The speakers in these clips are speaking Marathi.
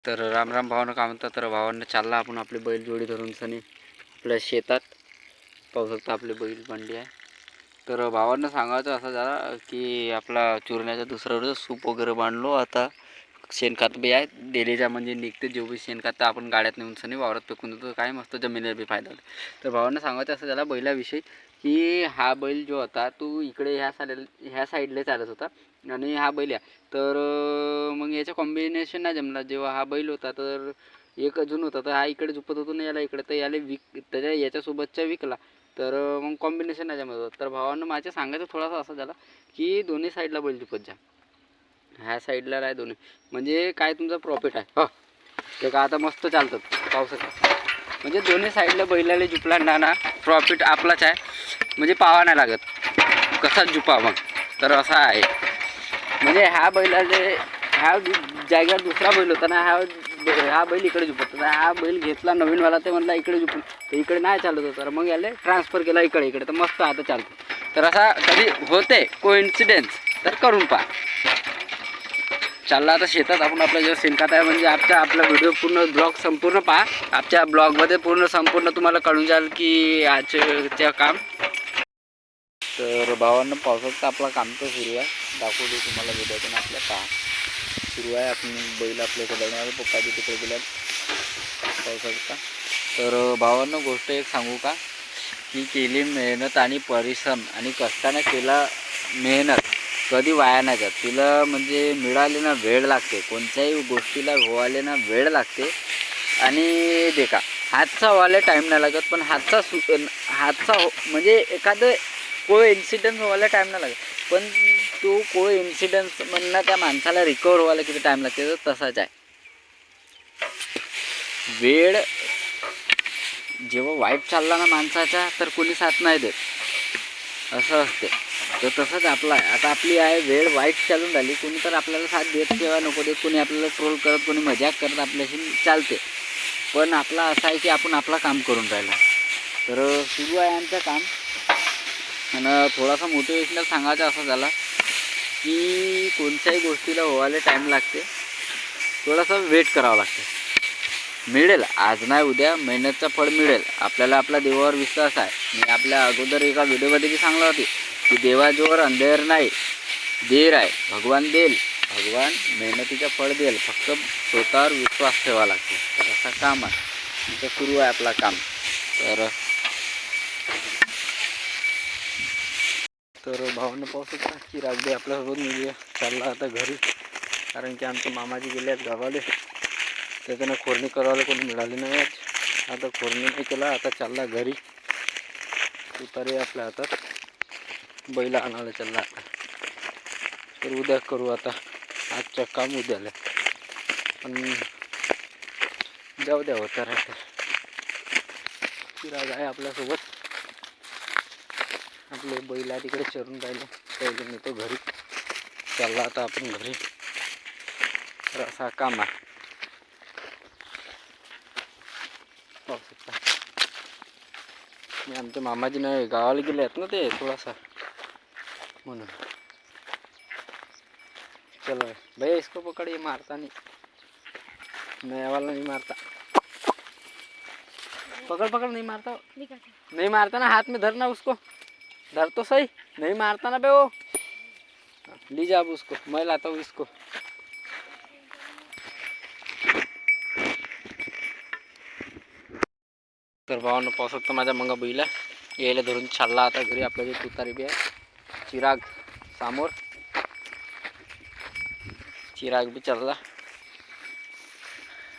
तर राम राम भावानं काय म्हणतात. तर भावांना चालला आपण आपली बैल जोडी धरून सनी आपल्या शेतात. पाहू शकता आपली बैल बंडी आहे. तर भावांना सांगायचं असं झाला की आपला चुरण्याचा दुसरा रोज सूप वगैरे बांधलो. आता शेणखत बी आहे डेलीचा, म्हणजे निघते जो बी शेणखत आपण गाड्यात नेऊन सनी वावरात फेकून देतो. काय मस्त जमिनीला बी फायदा होतो. तर भावांना सांगायचं असं झाला बैलाविषयी की हा बैल जो होता तो इकडे ह्या साईडला चालत होता आणि हा बैल आहे. तर मग याचं कॉम्बिनेशन नाही जमला. जेव्हा हा बैल होता तर एक अजून होता, तर हा इकडे झुपत होतो ना याला इकडे, तर याला त्याच्या याच्यासोबतच्या विकला. तर मग कॉम्बिनेशन नाही जमत होतं. तर भावांना माझ्या सांगायचं थोडासा असं झाला की दोन्ही साईडला बैल झुपत जा. ह्या साईडला नाही दोन्ही, म्हणजे काय तुमचं प्रॉफिट आहे. हो ते का आता मस्त चालतं पावसाचं, म्हणजे दोन्ही साईडला बैलाला झुपला ना प्रॉफिट आपलाच आहे. म्हणजे पावा नाही लागत कसा झुपा मग. तर असा आहे, म्हणजे ह्या बैलाले ह्या जागेवर दुसरा बैल होता ना, हा बैल इकडे झुपत होता. हा बैल घेतला नवीनवाला, ते म्हणला इकडे झुपून, तर इकडे नाही चालत होतं. तर मग याला ट्रान्सफर केला इकडे तर मस्त आता चालतो. तर असा कधी होते कोइन्सिडेन्स तर करून पहा. चालला आता शेतात आपण आपल्या जेव्हा शेणखत आहे, म्हणजे आपला व्हिडिओ पूर्ण ब्लॉग संपूर्ण पहा. आजच्या ब्लॉगमध्ये संपूर्ण तुम्हाला कळून जाईल की आजच्या काम. तर भावांना पावसाचं आपला काम तर सुरू आहे. दाखवतो तुम्हाला व्हिडिओतून आपल्या पहा सुरू आहे. आपण बैल आपल्याकडे जाणार पप्पाजी तिकडे गेल्यात पावसाचा. तर भावांना गोष्ट एक सांगू का, की केली मेहनत आणि परिश्रम आणि कष्टाने केला मेहनत कधी वाया नाही जात. तिला म्हणजे मिळाले ना वेळ लागते, कोणत्याही गोष्टीला व्हायला ना वेळ लागते. आणि देखा हातचा व्हायला टाईम नाही लागत, पण हातचा म्हणजे एखादं इन्सिडन्स व्हायला टाईम नाही लागत. पण तो इन्सिडन्स म्हणणं त्या माणसाला रिकवर व्हायला किती टाईम लागते, तर तसाच आहे. वेळ जेव्हा वाईट चालला ना माणसाचा, तर कोणी साथ नाही देत, असं असते. तर तसंच आपला आहे. आता आपली आहे वेळ वाईट चालून राहिली, कोणी तर आपल्याला साथ देत किंवा नको देत, कोणी आपल्याला ट्रोल करत, कोणी मजाक करत आपल्याशी चालते. पण आपला असं आहे की आपण आपला काम करून राहिलो. तर सुरू आहे आमचं काम. आणि थोडासा मोटिवेशनल सांगायचं असं झाला की कोणत्याही गोष्टीला व्हायला टाईम लागते, थोडासा वेट करावं लागते. मिळेल, आज नाही उद्या मेहनतचं फळ मिळेल आपल्याला. आपला देवावर विश्वास आहे. मी आपल्या अगोदर एका व्हिडिओमध्ये बी सांगलं होते की देवाजवळ अंधेर नाही, देर आहे, भगवान देईल. भगवान मेहनतीचं फळ देईल, फक्त स्वतःवर विश्वास ठेवावा लागतो. तर असं काम आहे इथं सुरू आहे आपला काम. तर भावानं पावसाचा चिराग दे आपल्यासोबत मिळूया. चालला आता घरी, कारण की आमचे मामाजी गेले आहेत गावाले. त्याच्यानं खोरणी करायला कोणी मिळाली नाही आज. आता खोरणी नाही केला, आता चालला घरी. उतारे आपल्या हातात, बैल आणायला चालला आता. तर उद्या करू आता, आजचं काम उद्याला. पण जाऊ द्या होता राहतं. चिराग आहे आपल्यासोबत. आपले बैल तिकडे चरून राहिले, पहिले मी तो घरी चालला आता आपण घरी. तर असा काम आहे पावसाचा. मी आमच्या मामाजी नाही गावाला गेले आहेत ना, ते थोडासा म्हणून. चलो भैया इसको पकड़, ये मारता नहीं, नया वाला नहीं मारता. पकड़ पकड़, नहीं मारता, नहीं मारता ना, हाथ में धरना उसको, धर तो सही, नहीं मारता ना बे वो. लीजिए आप उसको, मैं लाता हूँ इसको. तर भावानं पावसात तर माझ्या मंगा बैला यायला धरून चालला आता घरी. आपल्या जे तुतारी बी आहे, चिराग समोर, चिराग बी चालला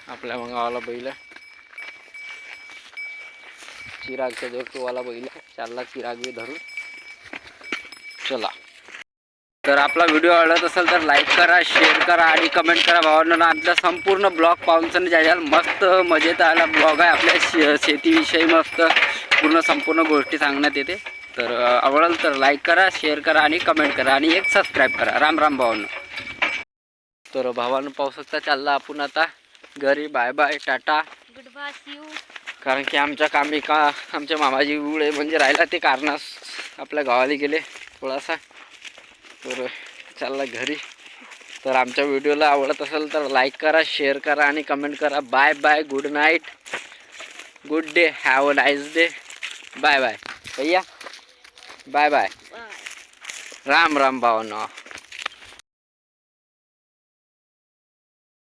आपल्या मंगावाला बैल. चिरागच्या जो टोवाला बैल चालला, चिराग बी धरून. चला, तर आपला व्हिडिओ आवडत असेल तर लाईक करा, शेअर करा आणि कमेंट करा. भावांनो आमचा संपूर्ण ब्लॉग पाहून जाईल. मस्त मजेत आला ब्लॉग आहे आपल्या शेतीविषयी, मस्त पूर्ण संपूर्ण गोष्टी सांगण्यात येते. तर आवडेल तर लाईक करा, शेअर करा आणि कमेंट करा आणि एक सबस्क्राईब करा. राम राम भावांनो. तर भावांनो पावसाचा चालला आपण आता घरी. Bye bye, tata, good bye, see you. कारण की आमच्या कामी का आमच्या मामाजी उळे म्हणजे राहिला, ते कारणास आपल्या गावाला गेले थोडासा. तर चालला घरी. तर आमच्या व्हिडिओला आवडत असेल तर लाईक करा, शेअर करा आणि कमेंट करा. Bye bye, good night, good day, have a nice day. Bye bye भैया, बाय बाय. राम राम भावांनो.